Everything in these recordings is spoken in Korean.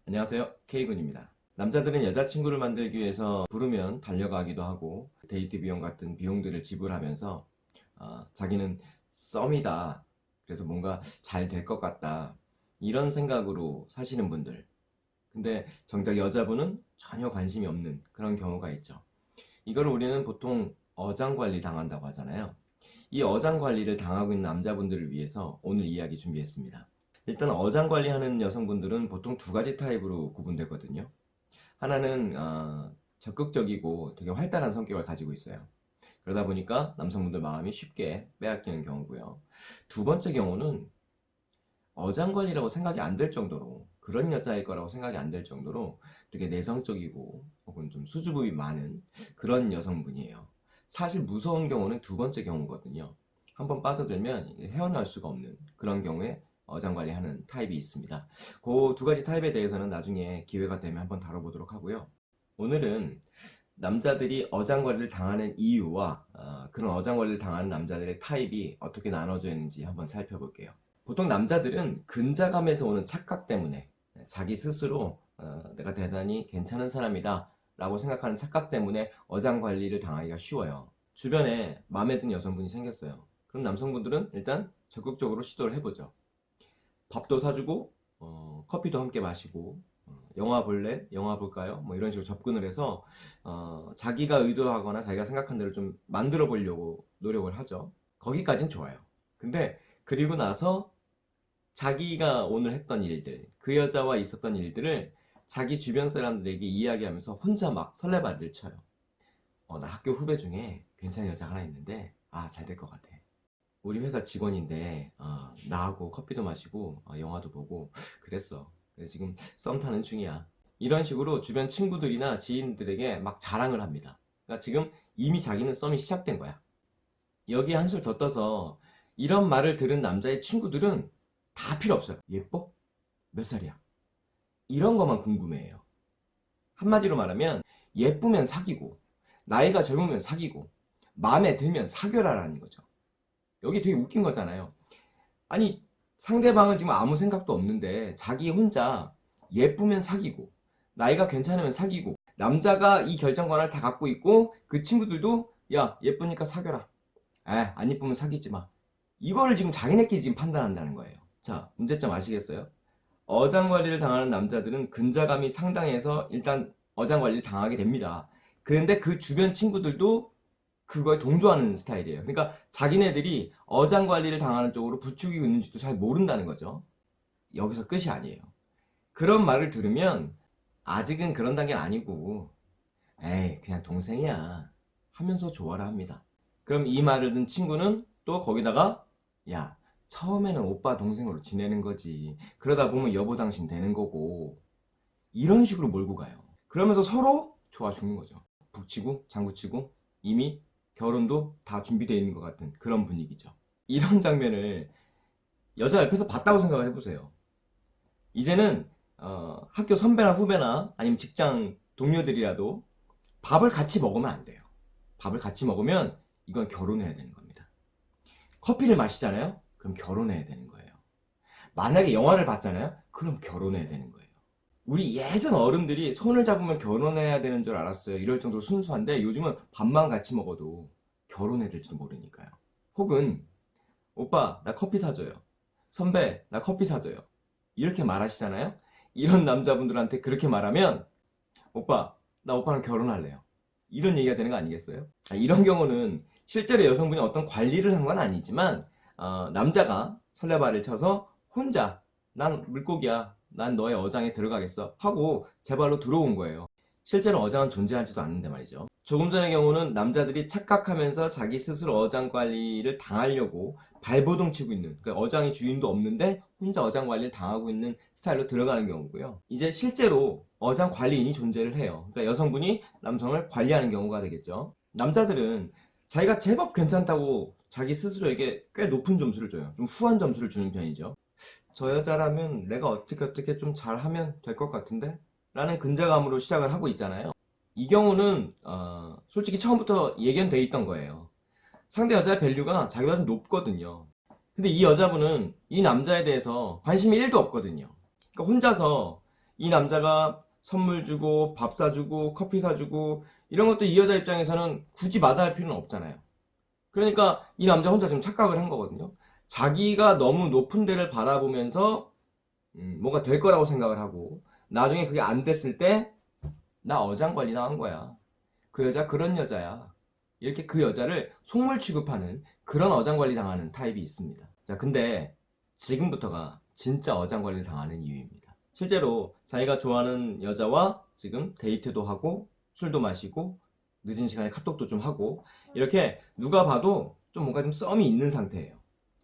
안녕하세요, K군입니다. 남자들은 여자친구를 만들기 위해서 부르면 달려가기도 하고 데이트 비용 같은 비용들을 지불하면서 자기는 썸이다, 그래서 뭔가 잘 될 것 같다, 이런 생각으로 사시는 분들. 근데 정작 여자분은 전혀 관심이 없는 그런 경우가 있죠. 이걸 우리는 보통 어장관리 당한다고 하잖아요. 이 어장관리를 당하고 있는 남자분들을 위해서 오늘 이야기 준비했습니다. 일단 어장관리하는 여성분들은 보통 두 가지 타입으로 구분되거든요. 하나는 적극적이고 되게 활달한 성격을 가지고 있어요. 그러다 보니까 남성분들 마음이 쉽게 빼앗기는 경우고요. 두 번째 경우는 어장관리라고 생각이 안 될 정도로, 그런 여자일 거라고 생각이 안 될 정도로 되게 내성적이고 혹은 좀 수줍음이 많은 그런 여성분이에요. 사실 무서운 경우는 두 번째 경우거든요. 한번 빠져들면 헤어날 수가 없는 그런 경우에 어장관리하는 타입이 있습니다. 그 두 가지 타입에 대해서는 나중에 기회가 되면 한번 다뤄보도록 하고요. 오늘은 남자들이 어장관리를 당하는 이유와 그런 어장관리를 당하는 남자들의 타입이 어떻게 나눠져 있는지 한번 살펴볼게요. 보통 남자들은 근자감에서 오는 착각 때문에, 자기 스스로 내가 대단히 괜찮은 사람이다 라고 생각하는 착각 때문에 어장관리를 당하기가 쉬워요. 주변에 마음에 든 여성분이 생겼어요. 그럼 남성분들은 일단 적극적으로 시도를 해보죠. 밥도 사주고 커피도 함께 마시고, 영화 볼래? 영화 볼까요? 뭐 이런 식으로 접근을 해서 자기가 의도하거나 자기가 생각한 대로 좀 만들어 보려고 노력을 하죠. 거기까진 좋아요. 근데 그리고 나서 자기가 오늘 했던 일들, 그 여자와 있었던 일들을 자기 주변 사람들에게 이야기하면서 혼자 막 설레발을 쳐요. 나 학교 후배 중에 괜찮은 여자 하나 있는데 잘 될 것 같아. 우리 회사 직원인데 나하고 커피도 마시고 영화도 보고 그랬어. 그래서 지금 썸 타는 중이야. 이런 식으로 주변 친구들이나 지인들에게 막 자랑을 합니다. 그러니까 지금 이미 자기는 썸이 시작된 거야. 여기에 한술 더 떠서 이런 말을 들은 남자의 친구들은 다 필요 없어요. 예뻐? 몇 살이야? 이런 것만 궁금해해요. 한마디로 말하면 예쁘면 사귀고, 나이가 젊으면 사귀고, 마음에 들면 사귀어라라는 거죠. 여기 되게 웃긴 거잖아요. 아니, 상대방은 지금 아무 생각도 없는데 자기 혼자 예쁘면 사귀고, 나이가 괜찮으면 사귀고, 남자가 이 결정권을 다 갖고 있고, 그 친구들도 야, 예쁘니까 사귀어라. 안 예쁘면 사귀지 마. 이거를 지금 자기네끼리 지금 판단한다는 거예요. 자, 문제점 아시겠어요? 어장관리를 당하는 남자들은 근자감이 상당해서 일단 어장관리를 당하게 됩니다. 그런데 그 주변 친구들도 그거에 동조하는 스타일이에요. 그러니까 자기네들이 어장관리를 당하는 쪽으로 부추기고 있는지도 잘 모른다는 거죠. 여기서 끝이 아니에요. 그런 말을 들으면 아직은 그런 단계는 아니고 에이 그냥 동생이야 하면서 좋아라 합니다. 그럼 이 말을 듣는 친구는 또 거기다가 야 처음에는 오빠 동생으로 지내는 거지, 그러다 보면 여보 당신 되는 거고, 이런 식으로 몰고 가요. 그러면서 서로 좋아 죽는 거죠. 북치고 장구치고 이미 결혼도 다 준비되어 있는 것 같은 그런 분위기죠. 이런 장면을 여자 옆에서 봤다고 생각을 해보세요. 이제는 학교 선배나 후배나 아니면 직장 동료들이라도 밥을 같이 먹으면 안 돼요. 밥을 같이 먹으면 이건 결혼해야 되는 겁니다. 커피를 마시잖아요? 그럼 결혼해야 되는 거예요. 만약에 영화를 봤잖아요? 그럼 결혼해야 되는 거예요. 우리 예전 어른들이 손을 잡으면 결혼해야 되는 줄 알았어요. 이럴 정도로 순수한데 요즘은 밥만 같이 먹어도 결혼해야 될지도 모르니까요. 혹은 오빠 나 커피 사줘요. 선배 나 커피 사줘요. 이렇게 말하시잖아요. 이런 남자분들한테 그렇게 말하면 오빠 나 오빠랑 결혼할래요. 이런 얘기가 되는 거 아니겠어요? 이런 경우는 실제로 여성분이 어떤 관리를 한 건 아니지만 남자가 설레발을 쳐서 혼자 난 물고기야, 난 너의 어장에 들어가겠어 하고 제 발로 들어온 거예요. 실제로 어장은 존재하지도 않는데 말이죠. 조금 전의 경우는 남자들이 착각하면서 자기 스스로 어장 관리를 당하려고 발버둥 치고 있는, 그러니까 어장이 주인도 없는데 혼자 어장 관리를 당하고 있는 스타일로 들어가는 경우고요. 이제 실제로 어장 관리인이 존재를 해요. 그러니까 여성분이 남성을 관리하는 경우가 되겠죠. 남자들은 자기가 제법 괜찮다고 자기 스스로에게 꽤 높은 점수를 줘요. 좀 후한 점수를 주는 편이죠. 저 여자라면 내가 어떻게 좀 잘하면 될 것 같은데? 라는 근자감으로 시작을 하고 있잖아요. 이 경우는 솔직히 처음부터 예견돼 있던 거예요. 상대 여자의 밸류가 자기보다 좀 높거든요. 근데 이 여자분은 이 남자에 대해서 관심이 1도 없거든요. 그러니까 혼자서 이 남자가 선물 주고 밥 사주고 커피 사주고 이런 것도 이 여자 입장에서는 굳이 마다할 필요는 없잖아요. 그러니까 이 남자 혼자 좀 착각을 한 거거든요. 자기가 너무 높은 데를 바라보면서 뭔가 될 거라고 생각을 하고 나중에 그게 안 됐을 때 나 어장관리 당한 거야. 그 여자 그런 여자야. 이렇게 그 여자를 속물 취급하는 그런 어장관리 당하는 타입이 있습니다. 자, 근데 지금부터가 진짜 어장관리 당하는 이유입니다. 실제로 자기가 좋아하는 여자와 지금 데이트도 하고 술도 마시고 늦은 시간에 카톡도 좀 하고 이렇게 누가 봐도 좀 뭔가 좀 썸이 있는 상태예요.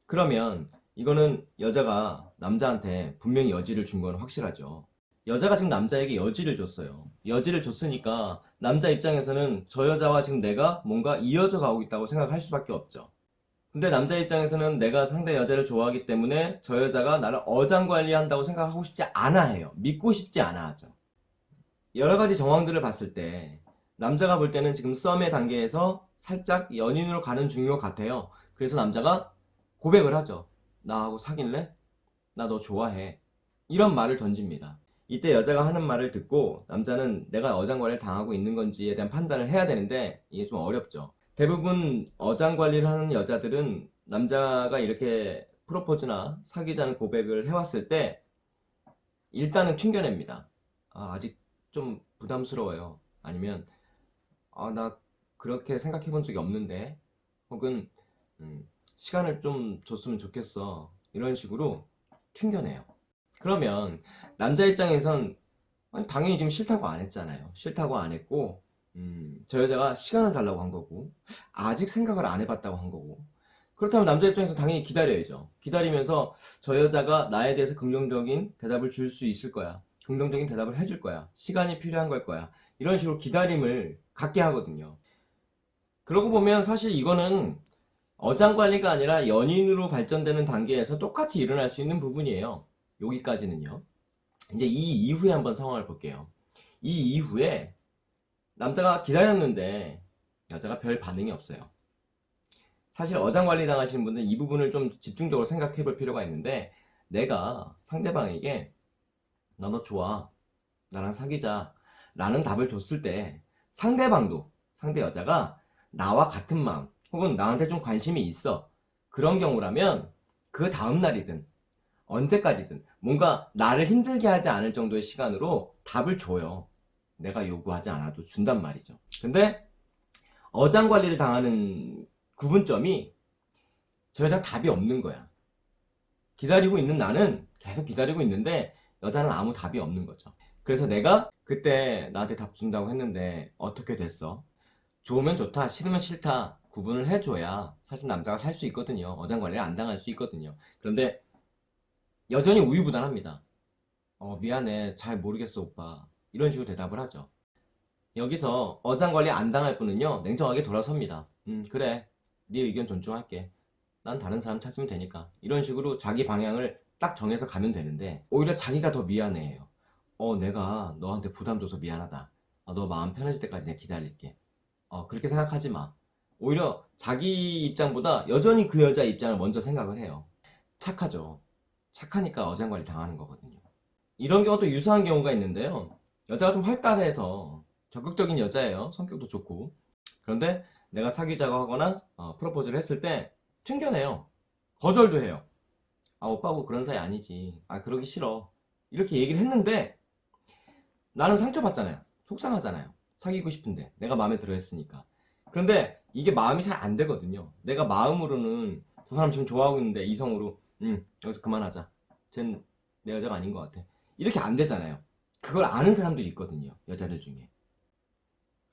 그러면 이거는 여자가 남자한테 분명히 여지를 준 건 확실하죠. 여자가 지금 남자에게 여지를 줬어요. 여지를 줬으니까 남자 입장에서는 저 여자와 지금 내가 뭔가 이어져 가고 있다고 생각할 수밖에 없죠. 근데 남자 입장에서는 내가 상대 여자를 좋아하기 때문에 저 여자가 나를 어장관리한다고 생각하고 싶지 않아 해요. 믿고 싶지 않아 하죠. 여러 가지 정황들을 봤을 때 남자가 볼 때는 지금 썸의 단계에서 살짝 연인으로 가는 중인 것 같아요. 그래서 남자가 고백을 하죠. 나하고 사귈래? 나 너 좋아해. 이런 말을 던집니다. 이때 여자가 하는 말을 듣고 남자는 내가 어장관리를 당하고 있는 건지에 대한 판단을 해야 되는데 이게 좀 어렵죠. 대부분 어장관리를 하는 여자들은 남자가 이렇게 프로포즈나 사귀자는 고백을 해왔을 때 일단은 튕겨냅니다. 아직 좀 부담스러워요. 아니면 나 그렇게 생각해 본 적이 없는데 혹은 시간을 좀 줬으면 좋겠어. 이런 식으로 튕겨내요. 그러면 남자 입장에선 아니, 당연히 지금 싫다고 안 했잖아요. 싫다고 안 했고 저 여자가 시간을 달라고 한 거고 아직 생각을 안 해봤다고 한 거고 그렇다면 남자 입장에서 당연히 기다려야죠. 기다리면서 저 여자가 나에 대해서 긍정적인 대답을 줄 수 있을 거야. 긍정적인 대답을 해줄 거야. 시간이 필요한 걸 거야. 이런 식으로 기다림을 갖게 하거든요. 그러고 보면 사실 이거는 어장관리가 아니라 연인으로 발전되는 단계에서 똑같이 일어날 수 있는 부분이에요. 여기까지는요. 이제 이 이후에 한번 상황을 볼게요. 이 이후에 남자가 기다렸는데 여자가 별 반응이 없어요. 사실 어장관리 당하시는 분들은 이 부분을 좀 집중적으로 생각해 볼 필요가 있는데 내가 상대방에게 나 너 좋아. 나랑 사귀자. 라는 답을 줬을 때 상대방도 상대 여자가 나와 같은 마음 혹은 나한테 좀 관심이 있어. 그런 경우라면 그 다음날이든 언제까지든 뭔가 나를 힘들게 하지 않을 정도의 시간으로 답을 줘요. 내가 요구하지 않아도 준단 말이죠. 근데 어장관리를 당하는 구분점이 저 여자 답이 없는 거야. 기다리고 있는 나는 계속 기다리고 있는데 여자는 아무 답이 없는 거죠. 그래서 내가 그때 나한테 답 준다고 했는데 어떻게 됐어? 좋으면 좋다, 싫으면 싫다 구분을 해줘야 사실 남자가 살 수 있거든요. 어장관리를 안 당할 수 있거든요. 그런데 여전히 우유부단합니다. 미안해, 잘 모르겠어 오빠. 이런 식으로 대답을 하죠. 여기서 어장관리 안 당할 분은요 냉정하게 돌아섭니다. 그래, 네 의견 존중할게. 난 다른 사람 찾으면 되니까. 이런 식으로 자기 방향을 딱 정해서 가면 되는데 오히려 자기가 더 미안해해요. 내가 너한테 부담 줘서 미안하다. 너 마음 편해질 때까지 내가 기다릴게. 그렇게 생각하지 마. 오히려 자기 입장보다 여전히 그 여자 입장을 먼저 생각을 해요. 착하죠. 착하니까 어장관리 당하는 거거든요. 이런 경우도 유사한 경우가 있는데요. 여자가 좀 활달해서 적극적인 여자예요. 성격도 좋고. 그런데 내가 사귀자고 하거나 프로포즈를 했을 때 튕겨내요. 거절도 해요. 오빠하고 그런 사이 아니지. 그러기 싫어. 이렇게 얘기를 했는데 나는 상처받잖아요. 속상하잖아요. 사귀고 싶은데 내가 마음에 들어 했으니까. 그런데 이게 마음이 잘 안 되거든요. 내가 마음으로는 두 사람 지금 좋아하고 있는데 이성으로 여기서 그만하자. 쟨 내 여자가 아닌 것 같아. 이렇게 안 되잖아요. 그걸 아는 사람들이 있거든요. 여자들 중에.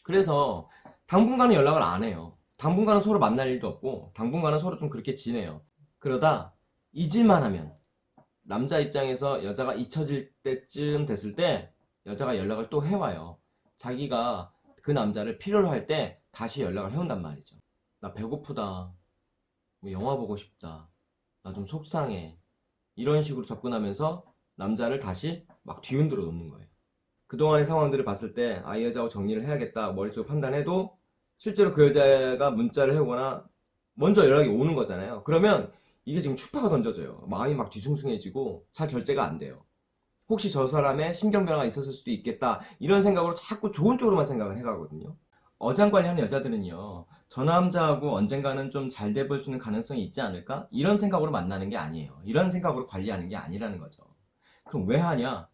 그래서 당분간은 연락을 안 해요. 당분간은 서로 만날 일도 없고 당분간은 서로 좀 그렇게 지내요. 그러다 잊을만 하면 남자 입장에서 여자가 잊혀질 때쯤 됐을 때 여자가 연락을 또 해와요. 자기가 그 남자를 필요로 할 때 다시 연락을 해온단 말이죠. 나 배고프다. 뭐 영화 보고 싶다. 나 좀 속상해. 이런 식으로 접근하면서 남자를 다시 막 뒤흔들어 놓는 거예요. 그동안의 상황들을 봤을 때 이 여자하고 정리를 해야겠다 머릿속으로 판단해도 실제로 그 여자가 문자를 해오거나 먼저 연락이 오는 거잖아요. 그러면 이게 지금 추파가 던져져요. 마음이 막 뒤숭숭해지고 잘 결제가 안 돼요. 혹시 저 사람의 신경변화가 있었을 수도 있겠다. 이런 생각으로 자꾸 좋은 쪽으로만 생각을 해가거든요. 어장관리하는 여자들은요, 저 남자하고 언젠가는 좀 잘 돼 볼 수 있는 가능성이 있지 않을까? 이런 생각으로 만나는 게 아니에요. 이런 생각으로 관리하는 게 아니라는 거죠. 그럼 왜 하냐?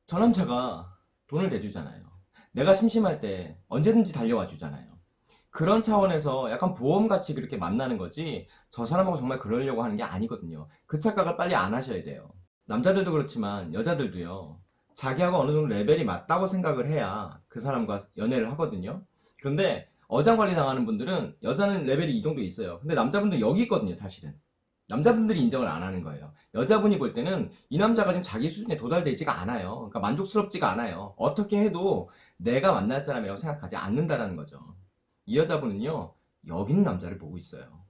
저 남자가 돈을 대주잖아요. 내가 심심할 때 언제든지 달려와 주잖아요. 그런 차원에서 약간 보험같이 그렇게 만나는 거지, 저 사람하고 정말 그러려고 하는 게 아니거든요. 그 착각을 빨리 안 하셔야 돼요. 남자들도 그렇지만 여자들도요, 자기하고 어느 정도 레벨이 맞다고 생각을 해야 그 사람과 연애를 하거든요. 그런데 어장관리 당하는 분들은 여자는 레벨이 이 정도 있어요. 근데 남자분들은 여기 있거든요, 사실은. 남자분들이 인정을 안 하는 거예요. 여자분이 볼 때는 이 남자가 지금 자기 수준에 도달되지가 않아요. 그러니까 만족스럽지가 않아요. 어떻게 해도 내가 만날 사람이라고 생각하지 않는다라는 거죠. 이 여자분은요, 여기 있는 남자를 보고 있어요.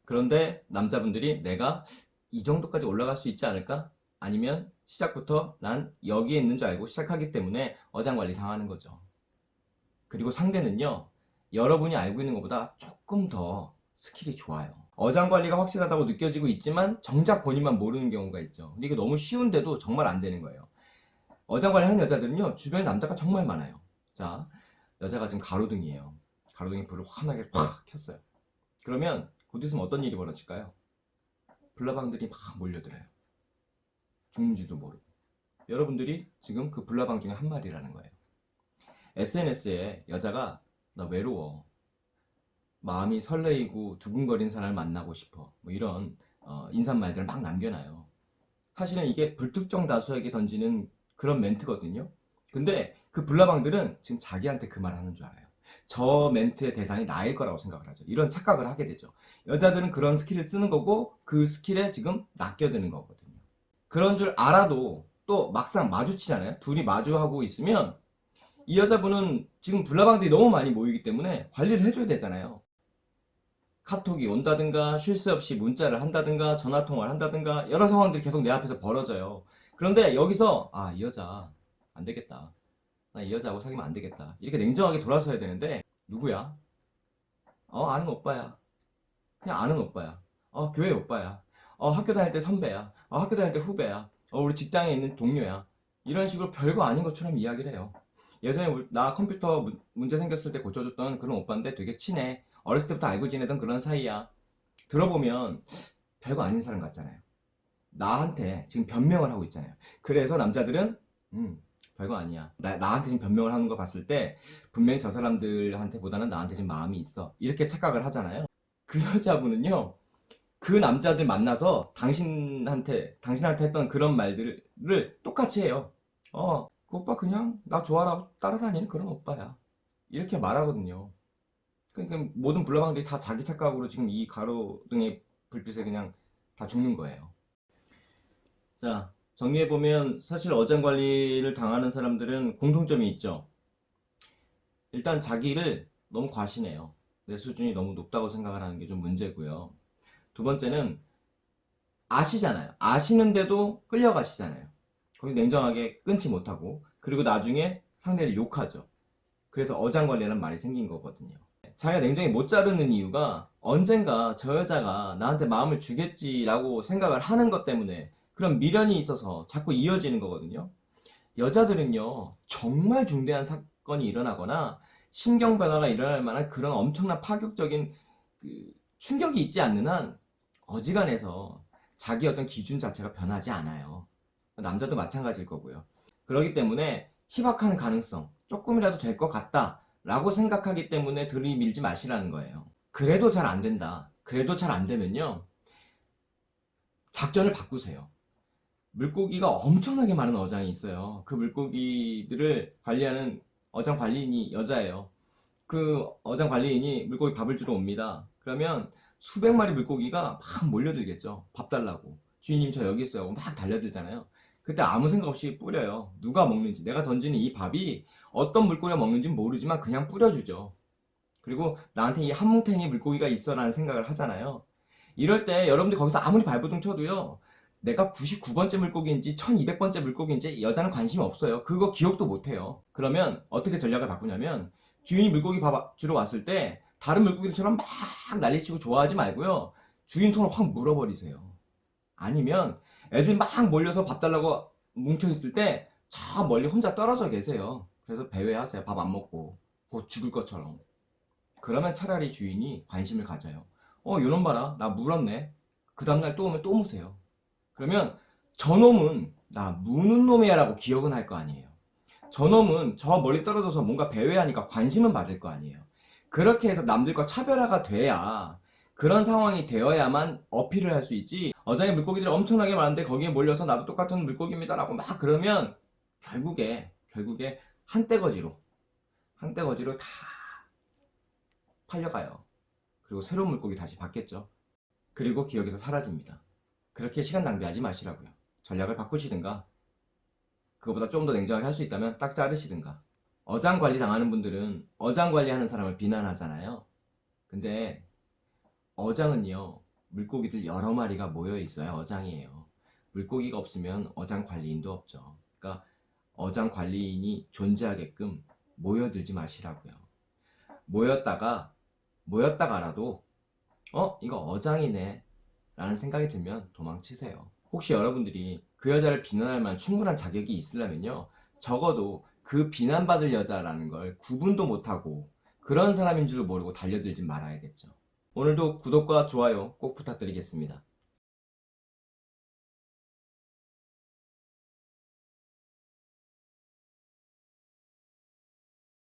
그런데 남자분들이 내가 이 정도까지 올라갈 수 있지 않을까? 아니면 시작부터 난 여기에 있는 줄 알고 시작하기 때문에 어장관리 당하는 거죠. 그리고 상대는요, 여러분이 알고 있는 것보다 조금 더 스킬이 좋아요. 어장관리가 확실하다고 느껴지고 있지만 정작 본인만 모르는 경우가 있죠. 근데 이게 너무 쉬운데도 정말 안 되는 거예요. 어장관리 하는 여자들은요, 주변에 남자가 정말 많아요. 자, 여자가 지금 가로등이에요. 가로등에 불을 환하게 팍 켰어요. 그러면 곧 있으면 어떤 일이 벌어질까요? 불나방들이 막 몰려들어요. 죽는지도 모르고. 여러분들이 지금 그 불나방 중에 한 마리라는 거예요. SNS에 여자가 나 외로워, 마음이 설레이고 두근거린 사람을 만나고 싶어, 뭐 이런 인사말들을 막 남겨놔요. 사실은 이게 불특정 다수에게 던지는 그런 멘트거든요. 근데 그 불나방들은 지금 자기한테 그 말 하는 줄 알아요. 저 멘트의 대상이 나일 거라고 생각을 하죠. 이런 착각을 하게 되죠. 여자들은 그런 스킬을 쓰는 거고 그 스킬에 지금 낚여드는 거거든요. 그런 줄 알아도 또 막상 마주치잖아요. 둘이 마주하고 있으면 이 여자분은 지금 불나방들이 너무 많이 모이기 때문에 관리를 해줘야 되잖아요. 카톡이 온다든가 쉴 새 없이 문자를 한다든가 전화통화를 한다든가 여러 상황들이 계속 내 앞에서 벌어져요. 그런데 여기서 이 여자 안 되겠다, 나 이 여자하고 사귀면 안 되겠다, 이렇게 냉정하게 돌아서야 되는데, 누구야? 아는 오빠야. 그냥 아는 오빠야. 교회 오빠야. 학교 다닐 때 선배야. 학교 다닐 때 후배야. 우리 직장에 있는 동료야. 이런 식으로 별거 아닌 것처럼 이야기를 해요. 예전에 나 컴퓨터 문제 생겼을 때 고쳐줬던 그런 오빠인데 되게 친해. 어렸을 때부터 알고 지내던 그런 사이야. 들어보면 별거 아닌 사람 같잖아요. 나한테 지금 변명을 하고 있잖아요. 그래서 남자들은 별거 아니야, 나한테 지금 변명을 하는 거 봤을 때 분명히 저 사람들한테보다는 나한테 지금 마음이 있어, 이렇게 착각을 하잖아요. 그 여자분은요, 그 남자들 만나서 당신한테 했던 그런 말들을 똑같이 해요. 그 오빠 그냥 나 좋아라고 따라다니는 그런 오빠야, 이렇게 말하거든요. 그러니까 모든 불나방들이 다 자기 착각으로 지금 이 가로등의 불빛에 그냥 다 죽는 거예요. 자, 정리해보면 사실 어장관리를 당하는 사람들은 공통점이 있죠. 일단 자기를 너무 과신해요. 내 수준이 너무 높다고 생각을 하는 게 좀 문제고요. 두 번째는 아시잖아요. 아시는데도 끌려가시잖아요. 거기서 냉정하게 끊지 못하고, 그리고 나중에 상대를 욕하죠. 그래서 어장관리라는 말이 생긴 거거든요. 자기가 냉정히 못 자르는 이유가 언젠가 저 여자가 나한테 마음을 주겠지라고 생각을 하는 것 때문에, 그런 미련이 있어서 자꾸 이어지는 거거든요. 여자들은요, 정말 중대한 사건이 일어나거나 심경 변화가 일어날 만한 그런 엄청난 파격적인 충격이 있지 않는 한 어지간해서 자기 어떤 기준 자체가 변하지 않아요. 남자도 마찬가지일 거고요. 그렇기 때문에 희박한 가능성, 조금이라도 될 것 같다 라고 생각하기 때문에 들이밀지 마시라는 거예요. 그래도 잘 안 된다, 그래도 잘 안 되면요, 작전을 바꾸세요. 물고기가 엄청나게 많은 어장이 있어요. 그 물고기들을 관리하는 어장 관리인이 여자예요. 그 어장 관리인이 물고기 밥을 주러 옵니다. 그러면 수백 마리 물고기가 막 몰려들겠죠. 밥 달라고. 주인님 저 여기 있어요 하고 막 달려들잖아요. 그때 아무 생각 없이 뿌려요. 누가 먹는지, 내가 던지는 이 밥이 어떤 물고기가 먹는지 모르지만 그냥 뿌려주죠. 그리고 나한테 이 한 뭉탱이 물고기가 있어 라는 생각을 하잖아요. 이럴 때 여러분들 거기서 아무리 발버둥 쳐도요, 내가 99번째 물고기인지 1200번째 물고기인지 여자는 관심이 없어요. 그거 기억도 못해요. 그러면 어떻게 전략을 바꾸냐면, 주인이 물고기 밥 주러 왔을 때 다른 물고기들처럼 막 난리치고 좋아하지 말고요, 주인 손을 확 물어버리세요. 아니면 애들 막 몰려서 밥 달라고 뭉쳐있을 때 저 멀리 혼자 떨어져 계세요. 그래서 배회하세요. 밥 안 먹고 곧 죽을 것처럼. 그러면 차라리 주인이 관심을 가져요. 요놈 봐라, 나 물었네. 그 다음날 또 오면 또 무세요. 그러면 저놈은 나 무는 놈이야 라고 기억은 할 거 아니에요. 저놈은 저 멀리 떨어져서 뭔가 배회하니까 관심은 받을 거 아니에요. 그렇게 해서 남들과 차별화가 돼야, 그런 상황이 되어야만 어필을 할 수 있지, 어장에 물고기들이 엄청나게 많은데 거기에 몰려서 나도 똑같은 물고기입니다 라고 막 그러면 결국에 한떼거지로 다 팔려가요. 그리고 새로운 물고기 다시 받겠죠. 그리고 기억에서 사라집니다. 그렇게 시간 낭비하지 마시라고요. 전략을 바꾸시든가, 그거보다 좀 더 냉정하게 할 수 있다면 딱 자르시든가. 어장 관리 당하는 분들은 어장 관리하는 사람을 비난하잖아요. 근데 어장은요, 물고기들 여러 마리가 모여 있어야 어장이에요. 물고기가 없으면 어장 관리인도 없죠. 그러니까 어장 관리인이 존재하게끔 모여들지 마시라고요. 모였다가라도 이거 어장이네 라는 생각이 들면 도망치세요. 혹시 여러분들이 그 여자를 비난할 만한 충분한 자격이 있으려면요, 적어도 그 비난받을 여자라는 걸 구분도 못하고 그런 사람인 줄 모르고 달려들지 말아야겠죠. 오늘도 구독과 좋아요 꼭 부탁드리겠습니다.